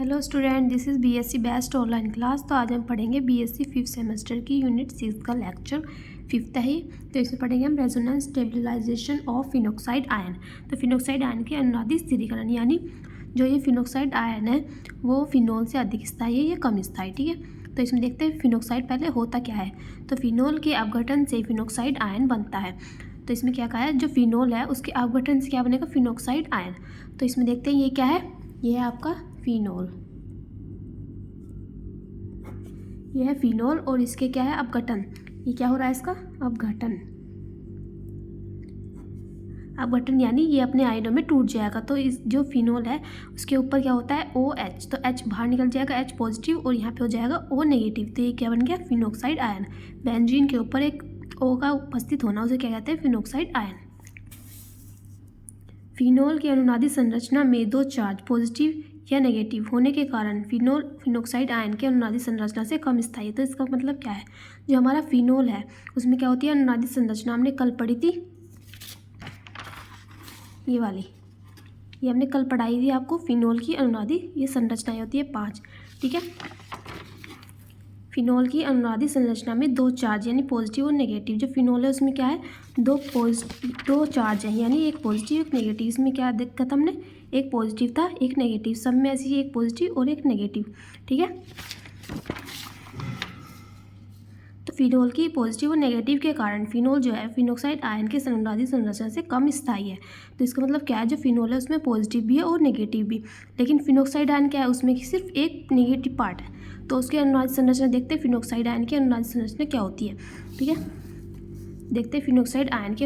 Hello student, this is BSc best online class. तो आज हम पढ़ेंगे बीएससी 5th सेमेस्टर की यूनिट 6 का लेक्चर 5th है। तो इसमें पढ़ेंगे हम resonance stabilisation of phenoxide ion. तो फिनोक्साइड आयन के अनुनादी स्थिरीकरण, यानी जो ये फिनोक्साइड आयन है वो फिनोल से अधिक स्थायी है या कम स्थायी। ठीक है, तो इसमें देखते हैं फिनोक्साइड पहले होता क्या है। तो फिनोल के अपघटन से फिनोक्साइड आयन बनता है। तो इसमें क्या कहा है, जो फिनोल है उसके अपघटन से क्या बनेगा, फिनोक्साइड आयन। तो इसमें देखते हैं ये क्या है, ये है आपका फिनोल, ये है फिनोल और इसके क्या है अपघटन। ये क्या हो रहा है, इसका अपघटन। अपघटन यानी ये अपने आयनों में टूट जाएगा। तो इस जो फिनोल है उसके ऊपर क्या होता है, OH। तो H बाहर निकल जाएगा, H पॉजिटिव, और यहाँ पे हो जाएगा O नेगेटिव। तो ये क्या बन गया, फिनोक्साइड आयन। बेंजीन के ऊपर एक O का उपस्थित होना उसे क्या कहते हैं, फिनोक्साइड आयन। फिनोल की अनुनादी संरचना में दो चार्ज पॉजिटिव या नेगेटिव होने के कारण फिनोल फिनोक्साइड आयन के अनुनादी संरचना से कम स्थायी है। तो इसका मतलब क्या है, जो हमारा फिनोल है उसमें क्या होती है, अनुनादी संरचना हमने कल पढ़ी थी, ये वाली, ये हमने कल पढ़ाई थी आपको। फिनोल की अनुनादी ये संरचनाएं होती है 5। ठीक है, फिनोल की अनुनादी संरचना में दो चार्ज यानी पॉजिटिव और नेगेटिव। जो फिनोल है उसमें क्या है, दो चार्ज हैं, यानी एक पॉजिटिव एक नेगेटिव। इसमें क्या दिक्कत, हमने एक पॉजिटिव था एक नेगेटिव, सब में ऐसी एक पॉजिटिव और एक नेगेटिव। ठीक है, तो फिनोल की पॉजिटिव और नेगेटिव के कारण फिनोल जो है फिनोक्साइड आयन के अनुनादी संरचना से कम स्थायी है। तो इसका मतलब क्या है, जो फिनोल है उसमें पॉजिटिव भी है और नेगेटिव भी, लेकिन फिनोक्साइड आयन क्या है, उसमें सिर्फ एक नेगेटिव पार्ट है। तो उसके अनुनादी संरचना देखते हैं, फिनोक्साइड आयन की अनुनादी संरचना क्या होती है। ठीक है, देखते हैं फिनोक्साइड आयन के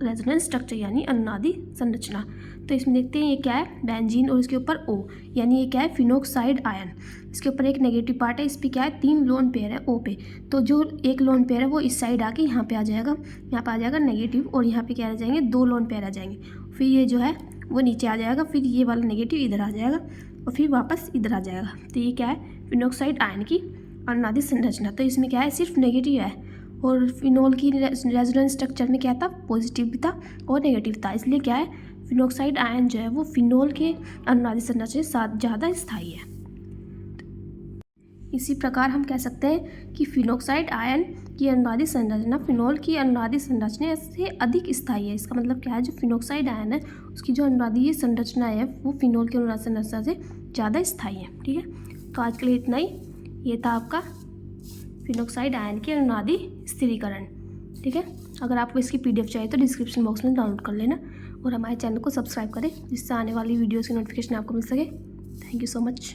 रेजोनेंस स्ट्रक्चर यानी अनुनादी संरचना। तो इसमें देखते हैं ये क्या है, बेंजीन और इसके ऊपर O, यानी ये क्या है, फिनोक्साइड आयन। इसके ऊपर एक नेगेटिव पार्ट है, इस पर क्या है, 3 लोन पेयर है O पे। तो जो एक लोन पेयर है वो इस साइड आके यहाँ पे आ जाएगा, यहाँ पे आ जाएगा नेगेटिव, और यहाँ पे क्या आ जाएंगे, 2 लोन पेयर आ जाएंगे। फिर ये जो है वो नीचे आ जाएगा, फिर ये वाला नेगेटिव इधर आ जाएगा और फिर वापस इधर आ जाएगा। तो ये क्या है, फिनोक्साइड आयन की अनुनादी संरचना। तो इसमें क्या है, सिर्फ नेगेटिव है, और फिनोल की रेजोनेंस स्ट्रक्चर में क्या था, पॉजिटिव भी था और नेगेटिव था। इसलिए क्या है, फिनोक्साइड आयन जो है वो फिनोल के अनुनादी संरचना से ज़्यादा स्थायी है। इसी प्रकार हम कह सकते हैं कि फिनोक्साइड आयन की अनुनादी संरचना फिनोल की अनुनादी संरचना से अधिक स्थायी है। इसका मतलब क्या है, जो फिनोक्साइड आयन है उसकी जो अनुनादी संरचना है वो फिनोल की अनुनादी संरचना से ज़्यादा स्थायी है। ठीक है, तो आज के लिए इतना ही। ये था आपका फिनोक्साइड आयन के अनुनादी स्थिरीकरण। ठीक है, अगर आपको इसकी PDF चाहिए तो डिस्क्रिप्शन बॉक्स में डाउनलोड कर लेना, और हमारे चैनल को सब्सक्राइब करें जिससे आने वाली वीडियोज़ की नोटिफिकेशन आपको मिल सके। Thank you so much.